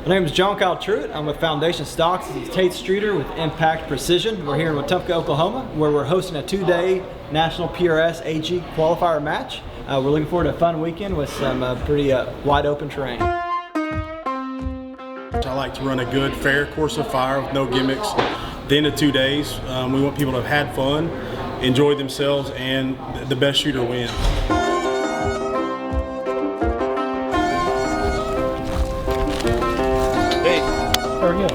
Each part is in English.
My name is John Kyle Truitt. I'm with Foundation Stocks. This is Tate Streeter with Impact Precision. We're here in Wetumpka, Oklahoma, where we're hosting a 2-day National PRS AG qualifier match. We're looking forward to a fun weekend with some pretty wide open terrain. I like to run a good, fair course of fire with no gimmicks. At the end of 2 days, we want people to have had fun, enjoyed themselves, and the best shooter wins. Hey, there we go.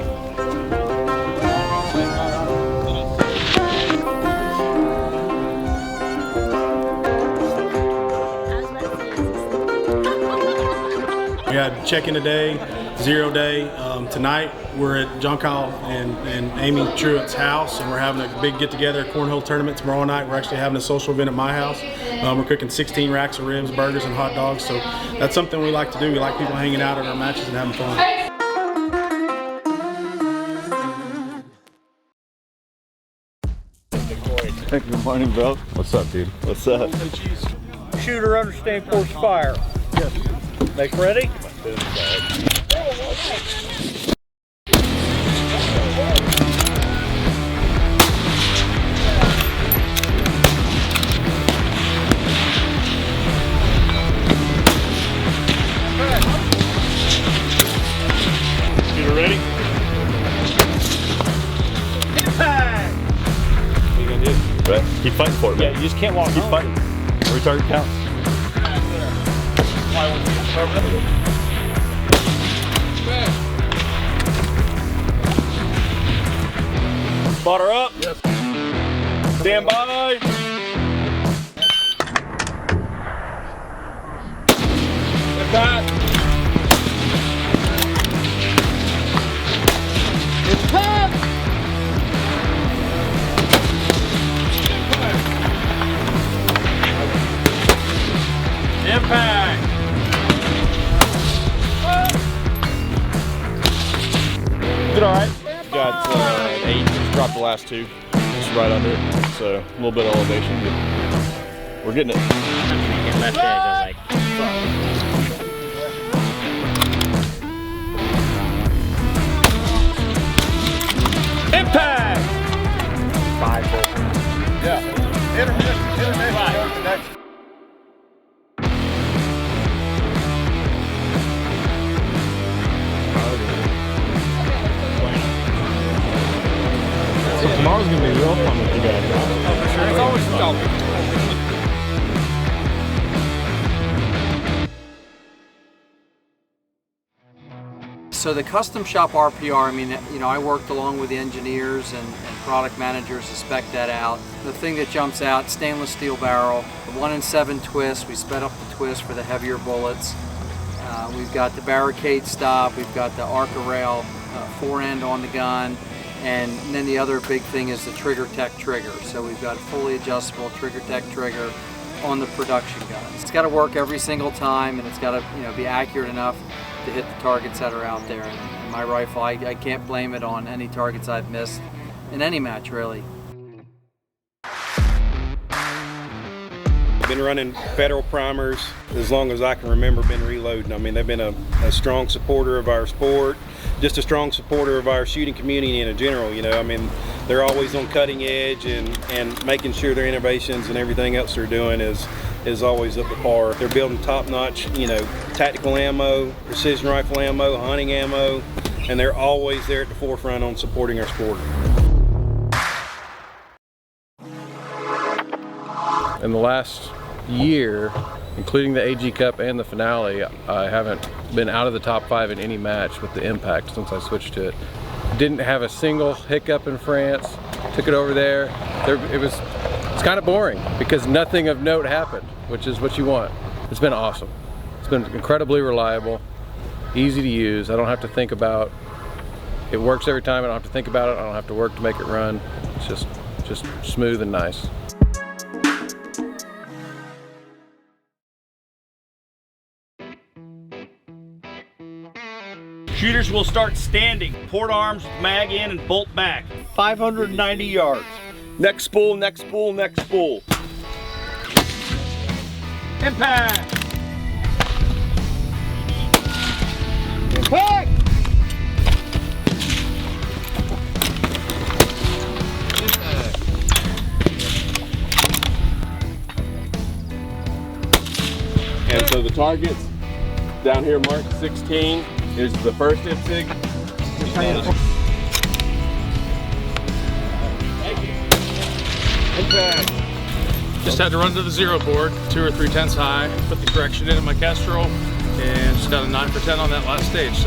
We had check-in today, 0 day. Tonight we're at John Kyle and Amy Truitt's house, and we're having a big get-together, cornhole tournament tomorrow night. We're actually having a social event at my house. We're cooking 16 racks of ribs, burgers, and hot dogs. So that's something we like to do. We like people hanging out at our matches and having fun. Hey, good morning, bro. What's up, dude? What's up? Shooter understand course fire. Yes. Make ready. Shooter ready? Impact! What are you gonna do? Right. Keep fighting for it, man. Yeah, you just can't walk Keep home. fighting. Every target counts. Spotter up. Yes. Stand by. Impact. Impact. Impact. Did all right. Got 8. Just dropped the last 2. Just right under it. So a little bit of elevation, but we're getting it. Left edge, I was like, impact! 5 volts. Yeah. Intermittent. Next. So tomorrow's gonna be real fun with you guys. It's always fun. So the custom shop RPR, I mean, you know, I worked along with the engineers and product managers to spec that out. The thing that jumps out, stainless steel barrel, the 1 in 7 twist. We sped up the twist for the heavier bullets. We've got the barricade stop, we've got the Arca rail forend on the gun, and then the other big thing is the Trigger Tech trigger. So we've got a fully adjustable Trigger Tech trigger on the production gun. It's got to work every single time, and it's got to, you know, be accurate enough to hit the targets that are out there. And my rifle, I can't blame it on any targets I've missed in any match, really. I've been running Federal primers as long as I can remember, been reloading. I mean, they've been a strong supporter of our sport, just a strong supporter of our shooting community in general. You know, I mean, they're always on cutting edge and making sure their innovations and everything else they're doing is always up to par. They're building top-notch, you know, tactical ammo, precision rifle ammo, hunting ammo, and they're always there at the forefront on supporting our sport. In the last year, including the AG Cup and the finale, I haven't been out of the top 5 in any match with the Impact since I switched to it. Didn't have a single hiccup in France. Took it over there. It's kind of boring because nothing of note happened, which is what you want. It's been awesome. It's been incredibly reliable, easy to use. I don't have to think about it. Works every time. I don't have to think about it. I don't have to work to make it run. It's just smooth and nice. Shooters will start standing, port arms, mag in, and bolt back. 590 yards. Next spool, next spool, next spool. Impact! Impact! targets. Down here marked 16 is the first IPSIG. Impact. Just had to run to the 0 board, 2 or 3 tenths high, put the correction in my Castrol, and just got a 9 for 10 on that last stage.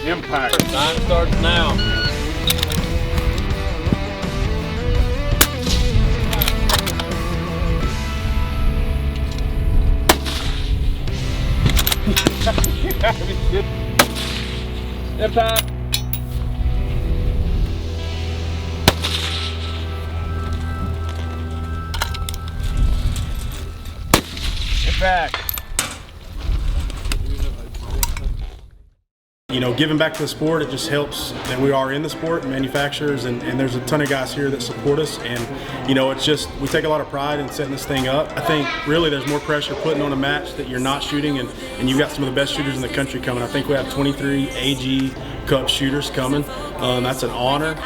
Impact. Time starts now. Impact. Impact. You know, giving back to the sport, it just helps that we are in the sport and manufacturers, and there's a ton of guys here that support us, and you know, it's just, we take a lot of pride in setting this thing up. I think really there's more pressure putting on a match that you're not shooting, and you've got some of the best shooters in the country coming. I think we have 23 AG Cup shooters coming. That's an honor,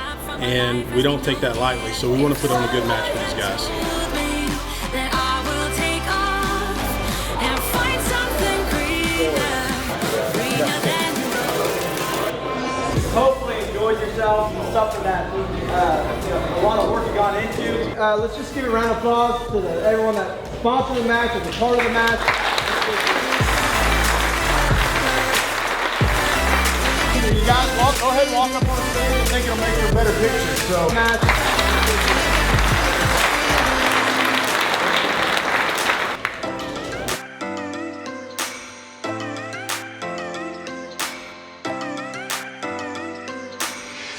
and we don't take that lightly, so we want to put on a good match for these guys. Hopefully enjoyed yourself. It's something that a lot of work has gone into. Let's just give a round of applause to everyone that sponsored the match, was a part of the match. You guys, go ahead and walk up on the stage. I think it'll make for a better picture. So, match.